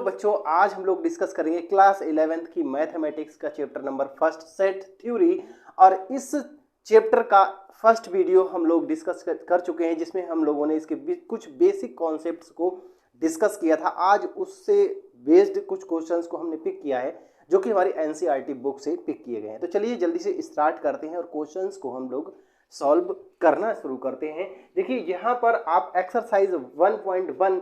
बच्चों, आज हम लोग डिस्कस करेंगे क्लास 11th की मैथमेटिक्स का chapter number first set theory. और इस चैप्टर का फर्स्ट वीडियो हम लोग डिस्कस कर चुके हैं, जिसमें हम लोगों ने इसके कुछ बेसिक कॉन्सेप्ट्स को डिस्कस किया था। आज उससे बेस्ड कुछ क्वेश्चंस को हमने पिक किया है, जो कि हमारी एनसीईआरटी बुक से पिक किए गए हैं। तो चलिए जल्दी से स्टार्ट करते हैं और क्वेश्चंस को हम लोग सॉल्व करना शुरू करते हैं। देखिए यहाँ पर आप एक्सरसाइज 1.1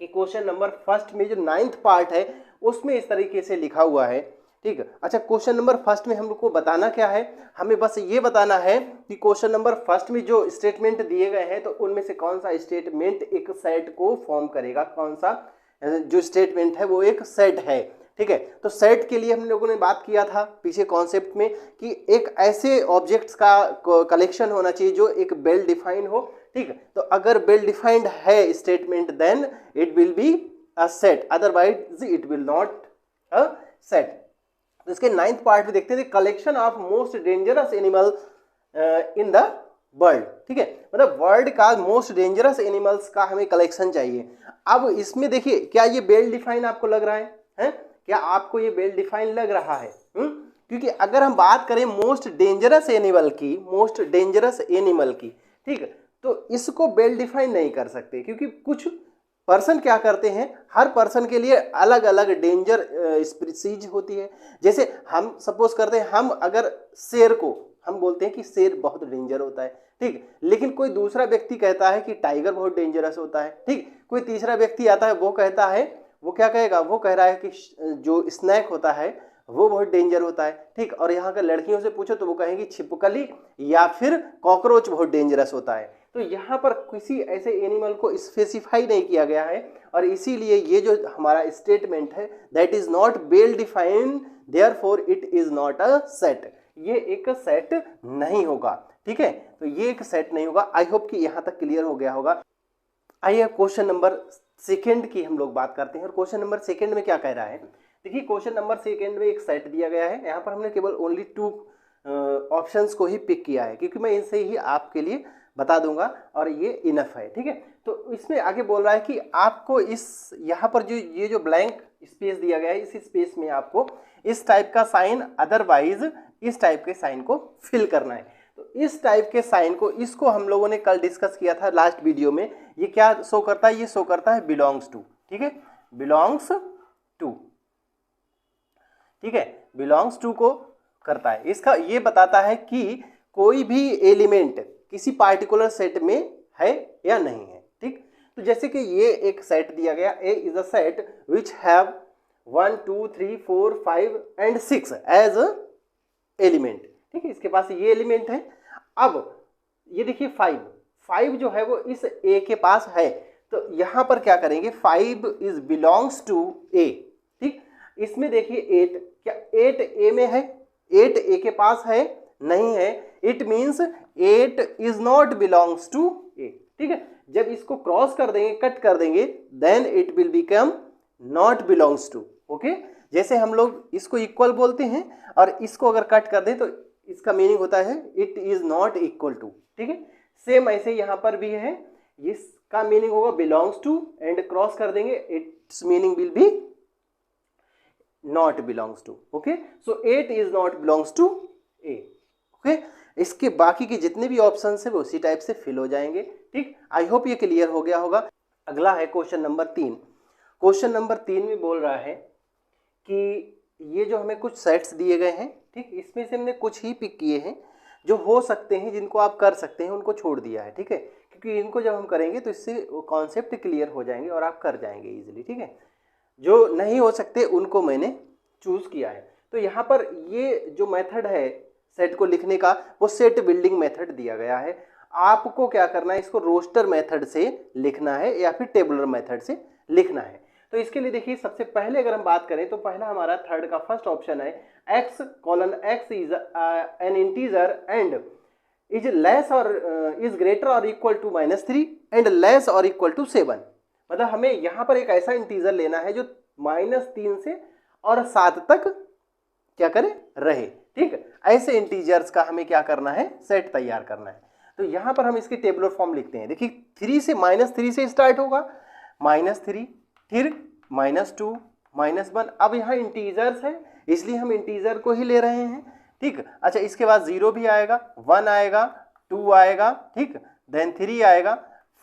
कि क्वेश्चन नंबर फर्स्ट में जो 9th पार्ट है उसमें इस तरीके से लिखा हुआ है। ठीक है, अच्छा क्वेश्चन नंबर फर्स्ट में हम लोग को बताना क्या है, हमें बस ये बताना है कि क्वेश्चन नंबर फर्स्ट में जो स्टेटमेंट दिए गए हैं तो उनमें से कौन सा स्टेटमेंट एक सेट को फॉर्म करेगा, कौन सा जो स्टेटमेंट है वो एक सेट है। ठीक है, तो सेट के लिए हम लोगों ने बात किया था पीछे कॉन्सेप्ट में कि एक ऐसे ऑब्जेक्ट्स का कलेक्शन होना चाहिए जो एक वेल डिफाइंड हो। ठीक है, तो अगर वेल डिफाइंड है statement then it will be a set, otherwise it will not a set. तो इसके 9th पार्ट में देखते थे collection of most dangerous animal in the world. ठीक है, मतलब वर्ल्ड का मोस्ट डेंजरस एनिमल्स का हमें कलेक्शन चाहिए। अब इसमें देखिए क्या ये वेल डिफाइंड आपको लग रहा है? क्या आपको ये वेल डिफाइंड लग रहा है? क्योंकि अगर हम बात करें मोस्ट डेंजरस एनिमल की, ठीक है, तो इसको वेल डिफाइन नहीं कर सकते, क्योंकि कुछ पर्सन क्या करते हैं, हर पर्सन के लिए अलग अलग डेंजर स्पीसीज होती है। जैसे हम सपोज करते हैं, हम अगर शेर को हम बोलते हैं कि शेर बहुत डेंजर होता है, ठीक, लेकिन कोई दूसरा व्यक्ति कहता है कि टाइगर बहुत डेंजरस होता है। ठीक, कोई तीसरा व्यक्ति आता है, वो कहता है, वो क्या कहेगा, वो कह रहा है कि जो स्नैक होता है वो बहुत डेंजर होता है। ठीक, और यहाँ के लड़कियों से पूछो तो वो कहेंगी छिपकली या फिर कॉकरोच बहुत डेंजरस होता है। तो यहाँ पर किसी ऐसे एनिमल को स्पेसिफाई नहीं किया गया है, और इसीलिए ये जो हमारा स्टेटमेंट है that is not well defined, therefore it is not a set, ये एक सेट नहीं होगा। ठीक है, तो ये एक सेट नहीं होगा। आई होप कि यहाँ तक क्लियर हो गया होगा। आइए क्वेश्चन नंबर सेकेंड की हम लोग बात करते हैं। और क्वेश्चन नंबर सेकेंड में क्या कह रहा है, देखिए क्वेश्चन नंबर सेकेंड में एक सेट दिया गया है। यहाँ पर हमने केवल ओनली 2 ऑप्शंस को ही पिक किया है, क्योंकि मैं इनसे ही आपके लिए बता दूंगा और ये इनफ है। ठीक है, तो इसमें आगे बोल रहा है कि आपको इस यहाँ पर जो ये जो ब्लैंक स्पेस दिया गया है, इस स्पेस में आपको इस टाइप का साइन, अदरवाइज इस टाइप के साइन को फिल करना है। तो इस टाइप के साइन को, इसको हम लोगों ने कल डिस्कस किया था लास्ट वीडियो में। ये क्या शो करता है, ये शो करता है बिलोंग्स टू। ठीक है, बिलोंग्स टू, ठीक है, बिलोंग्स टू को करता है। इसका ये बताता है कि कोई भी एलिमेंट किसी पार्टिकुलर सेट में है या नहीं है। ठीक, तो जैसे कि ये एक सेट दिया गया, A is a set which have 1 2 3 4 5 and 6 as element. ठीक है, इसके पास ये एलिमेंट है। अब ये देखिए 5 जो है वो इस ए के पास है, तो यहां पर क्या करेंगे, 5 इज बिलोंग्स टू ए। ठीक, इसमें देखिए 8, क्या 8 ए में है? 8 ए के पास है? नहीं है। It means 8 is not belongs to A. ठीक है, जब इसको क्रॉस कर देंगे, कट कर देंगे, then it will become not belongs to. Okay, जैसे हम लोग इसको इक्वल बोलते हैं और इसको अगर कट कर दें तो इसका मीनिंग होता है it is not equal to. ठीक है, सेम ऐसे यहाँ पर भी है, इसका मीनिंग होगा बिलोंग्स टू, एंड क्रॉस कर देंगे, its meaning will be not belongs to. Okay, so 8 is not belongs to a. Okay, इसके बाकी के जितने भी ऑप्शन है वो उसी टाइप से फिल हो जाएंगे। ठीक, आई होप ये क्लियर हो गया होगा। अगला है क्वेश्चन नंबर 3। क्वेश्चन नंबर 3 में बोल रहा है कि ये जो हमें कुछ सेट्स दिए गए हैं, ठीक, इसमें से हमने कुछ ही पिक किए हैं जो हो सकते हैं, जिनको आप कर सकते हैं, उनको छोड़ दिया है। ठीक है, क्योंकि इनको जब हम करेंगे तो इससे कॉन्सेप्ट क्लियर हो जाएंगे और आप कर जाएंगे इजीली। ठीक है, जो नहीं हो सकते उनको मैंने चूज किया है। तो यहाँ पर ये जो मेथड है सेट को लिखने का, वो सेट बिल्डिंग मेथड दिया गया है। आपको क्या करना है, इसको रोस्टर मेथड से लिखना है या फिर टेबुलर मेथड से लिखना है। तो इसके लिए देखिए सबसे पहले अगर हम बात करें तो पहला हमारा थर्ड का फर्स्ट ऑप्शन है x colon x is an integer and is less और इज ग्रेटर और इक्वल टू -3 एंड लेस और इक्वल टू 7। मतलब हमें यहाँ पर एक ऐसा इंटीजर लेना है जो -3 से और 7 तक क्या करे, रहे। ठीक, ऐसे इंटीजर्स का हमें क्या करना है, सेट तैयार करना है। तो यहाँ पर हम इसकी टेबुलर फॉर्म लिखते हैं। देखिए 3 से -3 से स्टार्ट होगा, -3, फिर -2 -1। अब यहाँ इंटीजर्स है इसलिए हम इंटीजर को ही ले रहे हैं, ठीक। अच्छा, इसके बाद 0 भी आएगा, 1 आएगा, 2 आएगा, ठीक, देन 3 आएगा,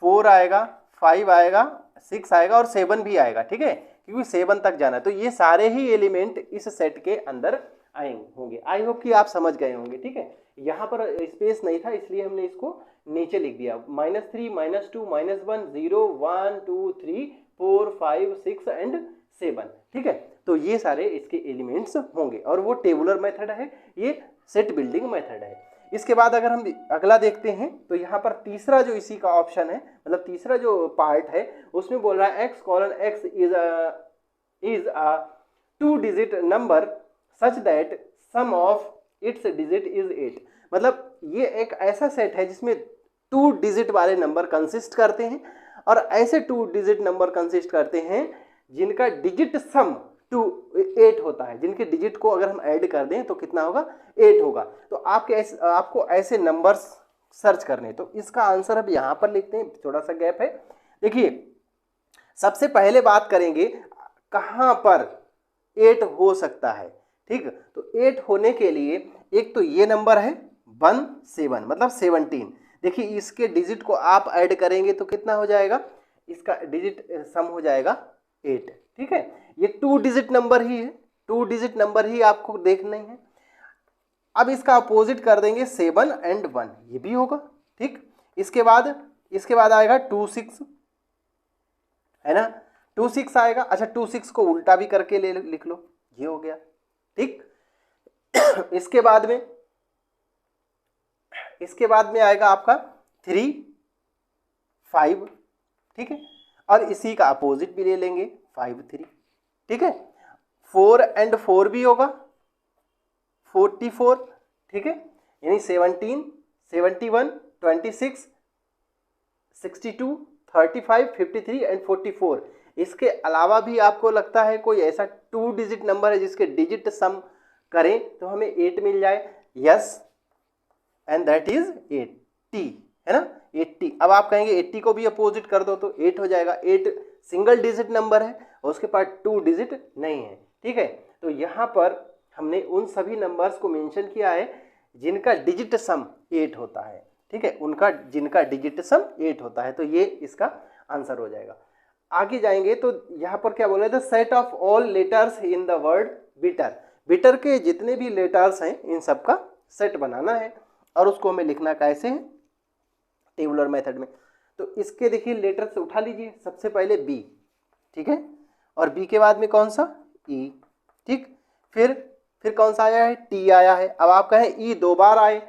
4 आएगा, 5 आएगा, 6 आएगा और 7 भी आएगा, ठीक है, क्योंकि 7 तक जाना है। तो ये सारे ही एलिमेंट इस सेट के अंदर आए होंगे। आई होप कि आप समझ गए होंगे, ठीक है। यहाँ पर स्पेस नहीं था इसलिए हमने इसको नीचे लिख दिया, -3 -2 -1 0 1 2 3 4 5 6 एंड 7, ठीक है। तो ये सारे इसके एलिमेंट्स होंगे और वो टेबुलर मेथड है, ये सेट बिल्डिंग मेथड है। इसके बाद अगर हम अगला देखते हैं तो यहाँ पर तीसरा जो इसी का ऑप्शन है, मतलब तीसरा जो पार्ट है, उसमें बोल रहा है x:x is a 2 digit number such that sum of its digit is 8। मतलब ये एक ऐसा सेट है जिसमें 2 डिजिट वाले नंबर कंसिस्ट करते हैं और ऐसे 2 डिजिट नंबर कंसिस्ट करते हैं जिनका डिजिट सम 8 होता है, जिनके डिजिट को अगर हम ऐड कर दें तो कितना होगा, 8 होगा। तो आपको ऐसे नंबर्स सर्च करने, तो इसका आंसर अब यहाँ पर लिखते हैं, थोड़ा सा गैप है। देखिए, सबसे पहले बात करेंगे कहाँ पर 8 हो सकता है, ठीक। तो 8 होने के लिए एक तो ये नंबर है 17, मतलब 17। देखिए, इसके डिजिट को आप ऐड करेंगे तो कितना हो जाएगा, इसका डिजिट सम हो जाएगा 8, ठीक है। ये 2 डिजिट नंबर ही है, 2 डिजिट नंबर ही आपको देखना है। अब इसका अपोजिट कर देंगे 7 एंड 1, ये भी होगा, ठीक। इसके बाद आएगा 26, है ना, 26 आएगा। अच्छा, 26 को उल्टा भी करके लिख लो, ये हो गया, ठीक। इसके बाद में आएगा आपका 3 5, ठीक है, और इसी का अपोजिट भी ले लेंगे 5 3, ठीक है। 4 एंड 4 भी होगा 44, ठीक है, यानी 17 71 26 62 35 53 एंड 44। इसके अलावा भी आपको लगता है कोई ऐसा 2 डिजिट नंबर है जिसके डिजिट सम करें तो हमें 8 मिल जाए, यस, एंड दैट इज 80, है ना, 80। अब आप कहेंगे 80 को भी अपोजिट कर दो तो 8 हो जाएगा। 8 सिंगल डिजिट नंबर है और उसके पास 2 डिजिट नहीं है, ठीक है। तो यहाँ पर हमने उन सभी नंबर्स को मेंशन किया है जिनका डिजिट सम 8 होता है, ठीक है, जिनका डिजिट सम 8 होता है। तो ये इसका आंसर हो जाएगा। आगे जाएंगे तो यहाँ पर क्या बोल रहे थे, set of all letters in the word bitter. Bitter के जितने भी लेटर्स हैं इन सब का सेट बनाना है और उसको हमें लिखना कैसे है, टेबुलर मेथड में। तो इसके देखिए लेटर्स उठा लीजिए, सबसे पहले बी, ठीक है, और बी के बाद में कौन सा, ई, ठीक। फिर कौन सा आया है, टी आया है। अब आप कहें ई 2 बार आए,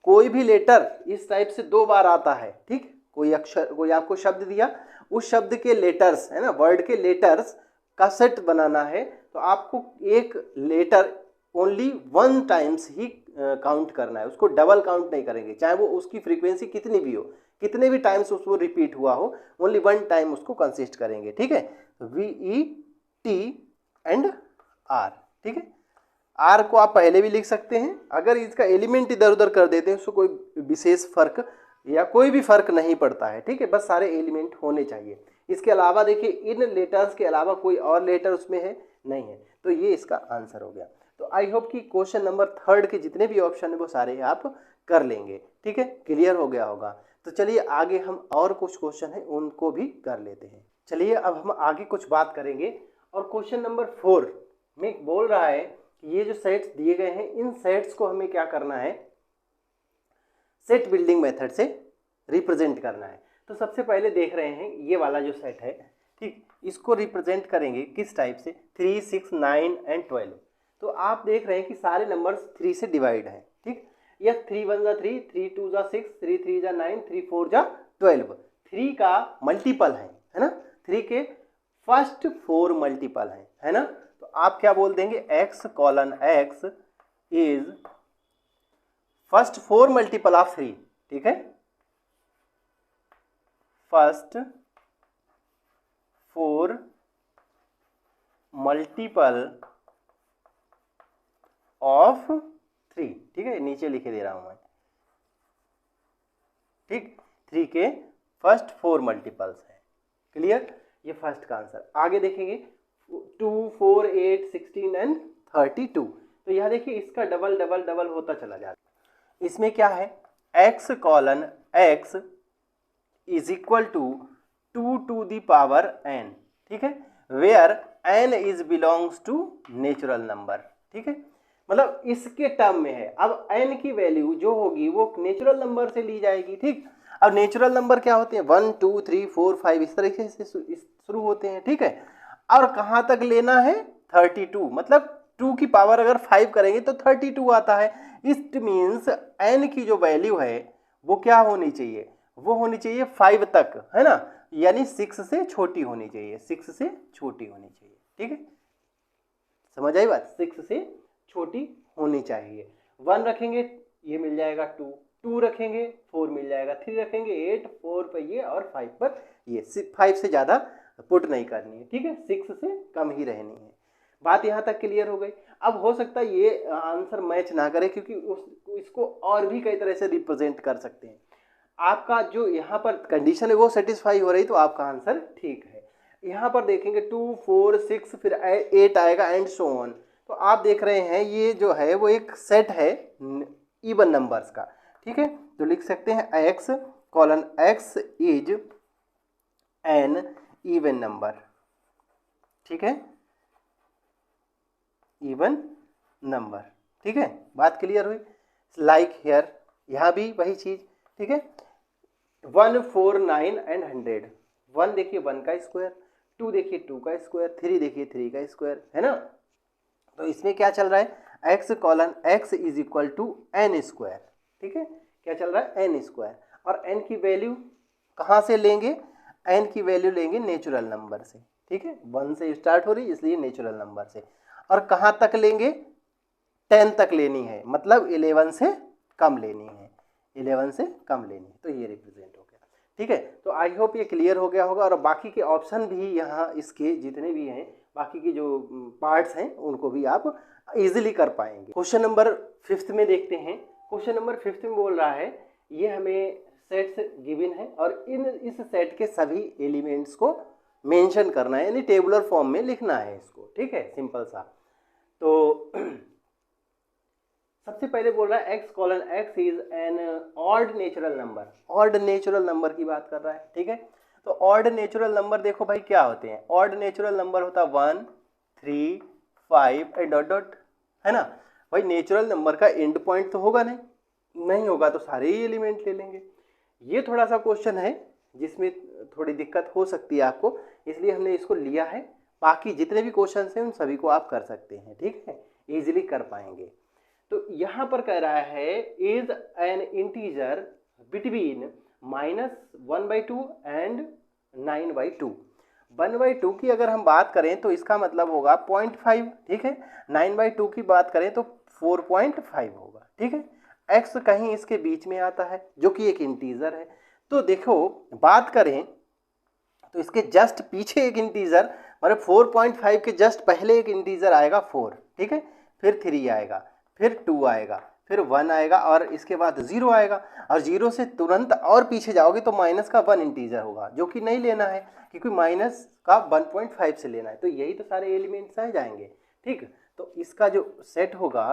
कोई भी लेटर इस टाइप से 2 बार आता है, ठीक। कोई अक्षर, कोई आपको शब्द दिया, उस शब्द के लेटर्स, है ना, वर्ड के लेटर्स का सेट बनाना है तो आपको एक लेटर ओनली 1 टाइम्स ही काउंट करना है, उसको डबल काउंट नहीं करेंगे, चाहे वो उसकी फ्रीक्वेंसी कितनी भी हो, कितने भी टाइम्स उसको रिपीट हुआ हो, ओनली 1 टाइम उसको कंसिस्ट करेंगे, ठीक है। VET एंड आर, ठीक है। आर को आप पहले भी लिख सकते हैं, अगर इसका एलिमेंट इधर उधर कर देते हैं उसको कोई विशेष फर्क या कोई भी फर्क नहीं पड़ता है, ठीक है, बस सारे एलिमेंट होने चाहिए। इसके अलावा देखिए इन लेटर्स के अलावा कोई और लेटर उसमें है नहीं है, तो ये इसका आंसर हो गया। तो आई होप कि क्वेश्चन नंबर 3 के जितने भी ऑप्शन है वो सारे आप कर लेंगे, ठीक है, क्लियर हो गया होगा। तो चलिए आगे हम और कुछ क्वेश्चन है उनको भी कर लेते हैं। चलिए अब हम आगे कुछ बात करेंगे और क्वेश्चन नंबर 4 में बोल रहा है कि ये जो सेट्स दिए गए हैं इन सेट्स को हमें क्या करना है, सेट बिल्डिंग मेथड से रिप्रेजेंट करना है। तो सबसे पहले देख रहे हैं ये वाला जो सेट है, ठीक, इसको रिप्रेजेंट करेंगे किस टाइप से, 3 6 9 एंड 12। तो आप देख रहे हैं कि सारे नंबर्स 3 से डिवाइड हैं, ठीक। यह 3 1 जा 3, 3 2 जा 6, 3 3 जा 9, 3 4 जा 12। 3 का मल्टीपल है ना, 3 के फर्स्ट 4 मल्टीपल है ना। तो आप क्या बोल देंगे, x:x is first 4 multiple of 3, ठीक है, फर्स्ट 4 मल्टीपल ऑफ 3, ठीक है, नीचे लिखे दे रहा हूं मैं, ठीक, 3 के फर्स्ट 4 मल्टीपल्स है, क्लियर, ये फर्स्ट का आंसर। आगे देखेंगे 2, 4, 8, 16 एंड 32। तो यहाँ देखिए इसका डबल डबल डबल होता चला जाता है। इसमें क्या है, x colon x is equal to 2 to the power n, ठीक है, where n is belongs to natural number, ठीक है, मतलब इसके टर्म में है। अब n की वैल्यू जो होगी वो नेचुरल नंबर से ली जाएगी, ठीक। अब नेचुरल नंबर क्या होते हैं, 1, 2, 3, 4, 5 इस तरीके से शुरू होते हैं, ठीक है। और कहाँ तक लेना है, 32, मतलब 2 की पावर अगर 5 करेंगे तो 32 आता है। इट मीन्स n की जो वैल्यू है वो क्या होनी चाहिए, वो होनी चाहिए 5 तक, है ना, यानी 6 से छोटी होनी चाहिए, 6 से छोटी होनी चाहिए, ठीक है, समझ आई बात, 6 से छोटी होनी चाहिए। 1 रखेंगे ये मिल जाएगा 2, 2 रखेंगे 4 मिल जाएगा, 3 रखेंगे 8, 4 पर ये और 5 पर ये, 5 से ज़्यादा पुट नहीं करनी है, ठीक है, 6 से कम ही रहनी है। बात यहाँ तक क्लियर हो गई। अब हो सकता है ये आंसर मैच ना करे, क्योंकि इसको और भी कई तरह से रिप्रेजेंट कर सकते हैं। आपका जो यहाँ पर कंडीशन है वो सेटिस्फाई हो रही तो आपका आंसर ठीक है। यहाँ पर देखेंगे 2, 4, 6 फिर 8 आएगा एंड सो ऑन। तो आप देख रहे हैं ये जो है वो एक सेट है इवन नंबर्स का, ठीक है। तो लिख सकते हैं x colon x is an even number, ठीक है, इवन नंबर, ठीक है, बात क्लियर हुई। लाइक हियर, यहाँ भी वही चीज, ठीक है, 1, 4, 9 एंड 100। 1 देखिए 1 का स्क्वायर, 2 देखिए 2 का स्क्वायर, 3 देखिए 3 का स्क्वायर, है ना। तो इसमें क्या चल रहा है, x colon x is equal to n square, ठीक है, क्या चल रहा है, एन स्क्वायर। और n की वैल्यू कहाँ से लेंगे, n की वैल्यू लेंगे नेचुरल नंबर से, ठीक है, 1 से स्टार्ट हो रही इसलिए नेचुरल नंबर से। और कहाँ तक लेंगे, 10 तक लेनी है, मतलब 11 से कम लेनी है, 11 से कम लेनी है। तो ये रिप्रेजेंट हो गया, ठीक है। तो आई होप ये क्लियर हो गया होगा। और बाकी के ऑप्शन भी यहाँ इसके जितने भी हैं, बाकी के जो पार्ट्स हैं उनको भी आप इजीली कर पाएंगे। क्वेश्चन नंबर 5 में देखते हैं। क्वेश्चन नंबर 5 में बोल रहा है ये हमें सेट्स गिवन है और इस सेट के सभी एलिमेंट्स को मेंशन करना है, यानी टेबुलर फॉर्म में लिखना है इसको, ठीक है, सिंपल सा। तो सबसे पहले बोल रहा है x colon x is an odd natural number. Odd natural number की बात कर रहा है, ठीक है। तो ऑड नेचुरल नंबर देखो भाई क्या होते हैं, ऑड नेचुरल नंबर होता है 1, 3, 5 एंड डॉट डॉट, है ना। भाई नेचुरल नंबर का एंड पॉइंट तो होगा नहीं होगा तो सारे ही एलिमेंट ले लेंगे। ये थोड़ा सा क्वेश्चन है जिसमें थोड़ी दिक्कत हो सकती है आपको, इसलिए हमने इसको लिया है। बाकी जितने भी क्वेश्चन हैं उन सभी को आप कर सकते हैं, ठीक है, इजीली कर पाएंगे। तो यहाँ पर कह रहा है is an integer between -1/2 and 9/2। 1/2 की अगर हम बात करें तो इसका मतलब होगा 0.5, ठीक है। 9/2 की बात करें तो 4.5 होगा, ठीक है। x कहीं इसके बीच में आता है जो कि एक इंटीजर है। तो देखो बात करें तो इसके जस्ट पीछे एक इंटीजर, मतलब 4.5 के जस्ट पहले एक इंटीजर आएगा 4, ठीक है, फिर 3 आएगा, फिर 2 आएगा, फिर 1 आएगा और इसके बाद 0 आएगा। और 0 से तुरंत और पीछे जाओगे तो माइनस का 1 इंटीजर होगा जो कि नहीं लेना है, क्योंकि माइनस का 1.5 से लेना है। तो यही तो सारे एलिमेंट्स आ जाएंगे, ठीक। तो इसका जो सेट होगा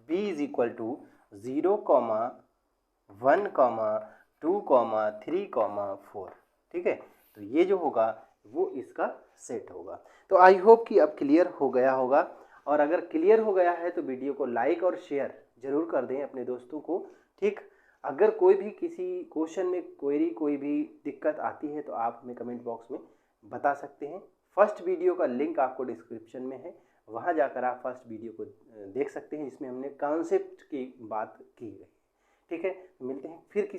b इज इक्वल टू 0, 1, 2, 3, 4, ठीक है। तो ये जो होगा वो इसका सेट होगा। तो आई होप कि अब क्लियर हो गया होगा। और अगर क्लियर हो गया है तो वीडियो को लाइक और शेयर जरूर कर दें अपने दोस्तों को, ठीक। अगर कोई भी किसी क्वेश्चन में कोई भी दिक्कत आती है तो आप हमें कमेंट बॉक्स में बता सकते हैं। फर्स्ट वीडियो का लिंक आपको डिस्क्रिप्शन में है, वहाँ जाकर आप फर्स्ट वीडियो को देख सकते हैं जिसमें हमने कॉन्सेप्ट की बात की है, ठीक है। मिलते हैं फिर किसी